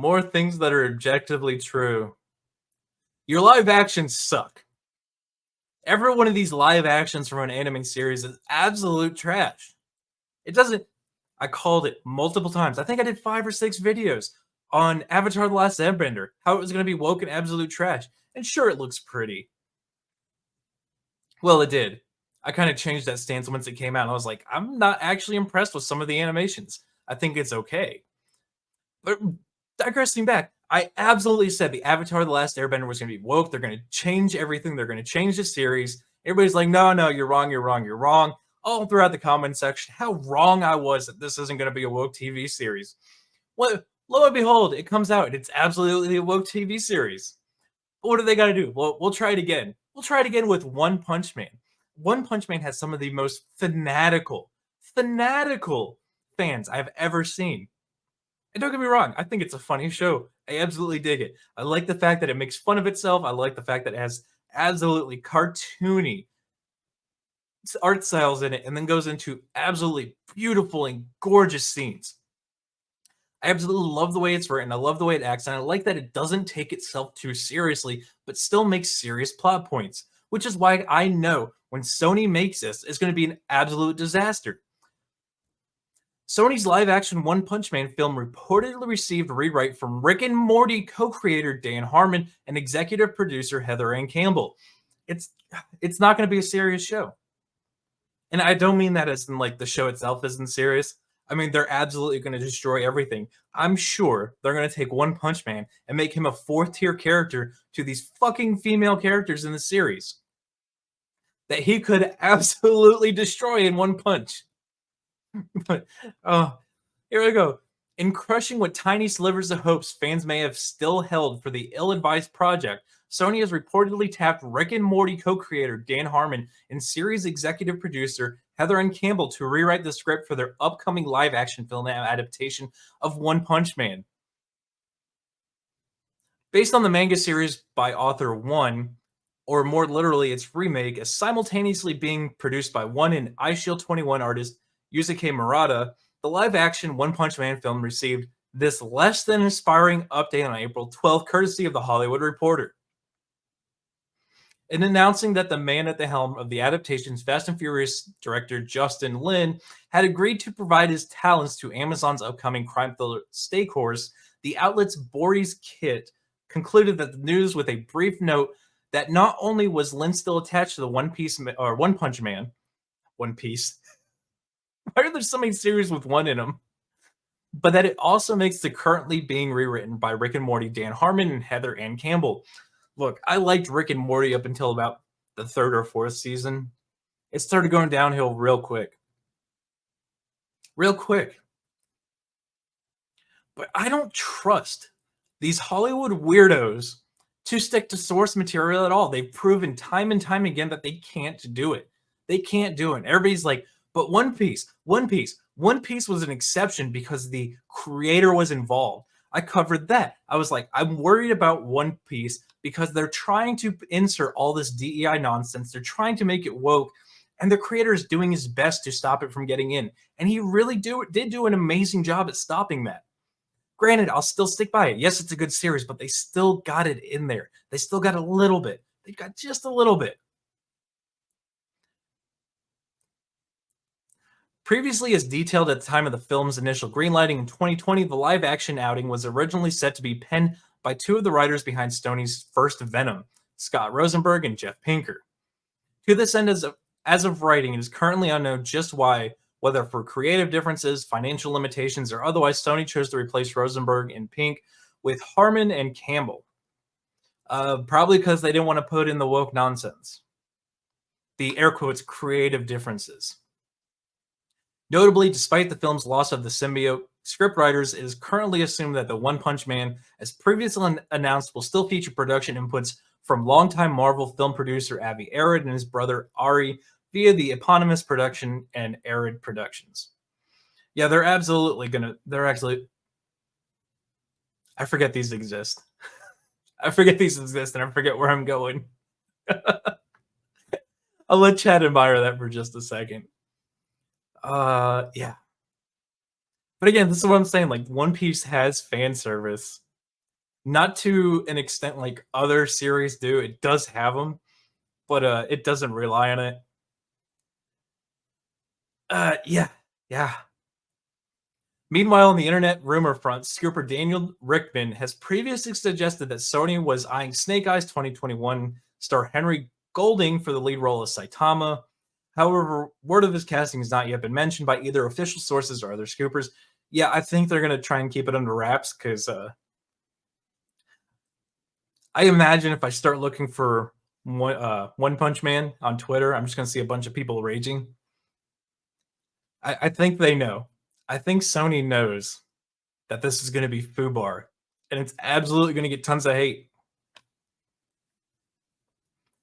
more things that are objectively true. Your live actions suck. Every one of these live actions from an anime series is absolute trash. It doesn't. I called it multiple times. I think I did 5 or 6 videos on Avatar: The Last Airbender, how it was going to be woke and absolute trash. And sure, it looks pretty. Well, it did. I kind of changed that stance once it came out. I was like, I'm not actually impressed with some of the animations. I think it's okay. But digressing back, I absolutely said the Avatar: The Last Airbender was going to be woke. They're going to change everything. They're going to change the series. Everybody's like, no, no, you're wrong, you're wrong, you're wrong. All throughout the comment section, how wrong I was that this isn't going to be a woke TV series. Well, lo and behold, it comes out. It's absolutely a woke TV series. But what do they got to do? Well, we'll try it again. We'll try it again with One Punch Man. One Punch Man has some of the most fanatical fans I've ever seen. And don't get me wrong, I think it's a funny show. I absolutely dig it. I like the fact that it makes fun of itself. I like the fact that it has absolutely cartoony art styles in it and then goes into absolutely beautiful and gorgeous scenes. I absolutely love the way it's written. I love the way it acts, and I like that it doesn't take itself too seriously, but still makes serious plot points, which is why I know when Sony makes this, it's going to be an absolute disaster. Sony's live-action One Punch Man film reportedly received a rewrite from Rick and Morty co-creator Dan Harmon and executive producer Heather Ann Campbell. It's not going to be a serious show. And I don't mean that as in like the show itself isn't serious. I mean, they're absolutely going to destroy everything. I'm sure they're going to take One Punch Man and make him a 4th-tier character to these fucking female characters in the series that he could absolutely destroy in one punch. But here we go. In crushing what tiny slivers of hopes fans may have still held for the ill-advised project, Sony has reportedly tapped Rick and Morty co-creator Dan Harmon and series executive producer Heather Ann Campbell to rewrite the script for their upcoming live-action film adaptation of One Punch Man. Based on the manga series by author One, or more literally its remake, is simultaneously being produced by One and iShield 21 artist Yusuke Murata, the live-action One Punch Man film received this less than inspiring update on April 12th, courtesy of The Hollywood Reporter. In announcing that the man at the helm of the adaptation's Fast and Furious director Justin Lin had agreed to provide his talents to Amazon's upcoming crime thriller Stay Course, the outlet's Boris Kit concluded that the news with a brief note that not only was Lin still attached to the One Punch Man, One Piece. Why are there so many series with one in them? But that it also makes the currently being rewritten by Rick and Morty Dan Harmon and Heather Ann Campbell. Look, I liked Rick and Morty up until about the 3rd or 4th season. It started going downhill real quick. Real quick. But I don't trust these Hollywood weirdos to stick to source material at all. They've proven time and time again that they can't do it. They can't do it. Everybody's like, but One Piece was an exception because the creator was involved. I covered that. I was like, I'm worried about One Piece because they're trying to insert all this DEI nonsense. They're trying to make it woke, and the creator is doing his best to stop it from getting in. And he really did do an amazing job at stopping that. Granted, I'll still stick by it. Yes, it's a good series, but they still got it in there. They still got a little bit. They got just a little bit. Previously, as detailed at the time of the film's initial greenlighting in 2020, the live-action outing was originally set to be penned by 2 of the writers behind Sony's first Venom, Scott Rosenberg and Jeff Pinker. To this end, as of writing, it is currently unknown just why, whether for creative differences, financial limitations, or otherwise, Sony chose to replace Rosenberg and Pink with Harmon and Campbell. Probably because they didn't want to put in the woke nonsense. The air quotes creative differences. Notably, despite the film's loss of the symbiote, scriptwriters, it is currently assumed that the One Punch Man, as previously announced, will still feature production inputs from longtime Marvel film producer Avi Arad and his brother Ari via the eponymous production and Arad Productions. Yeah, they're actually. I forget these exist. I forget these exist, and I forget where I'm going. I'll let Chad admire that for just a second. Yeah. But again, this is what I'm saying. Like, One Piece has fan service. Not to an extent like other series do. It does have them, but it doesn't rely on it. Yeah, yeah. Meanwhile, on the internet rumor front, scooper Daniel Rickman has previously suggested that Sony was eyeing Snake Eyes 2021 star Henry Golding for the lead role of Saitama. However, word of his casting has not yet been mentioned by either official sources or other scoopers. Yeah, I think they're going to try and keep it under wraps because I imagine if I start looking for One Punch Man on Twitter, I'm just going to see a bunch of people raging. I think they know. I think Sony knows that this is going to be FUBAR, and it's absolutely going to get tons of hate.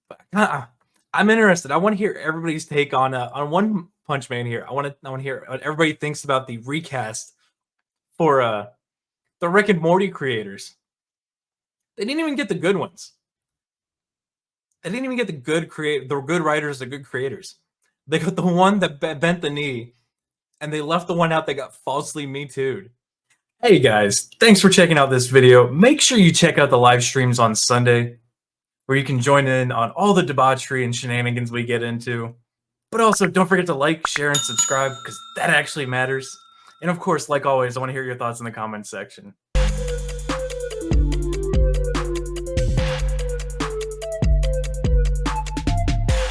But I'm interested. I want to hear everybody's take on One Punch Man here. I want to hear what everybody thinks about the recast for the Rick and Morty creators. They didn't even get the good ones. They didn't even get the good writers, the good creators. They got the one that bent the knee, and they left the one out that got falsely Me Too'd. Hey guys, thanks for checking out this video. Make sure you check out the live streams on Sunday, where you can join in on all the debauchery and shenanigans we get into. But also, don't forget to like, share, and subscribe, because that actually matters. And of course, like always, I want to hear your thoughts in the comments section.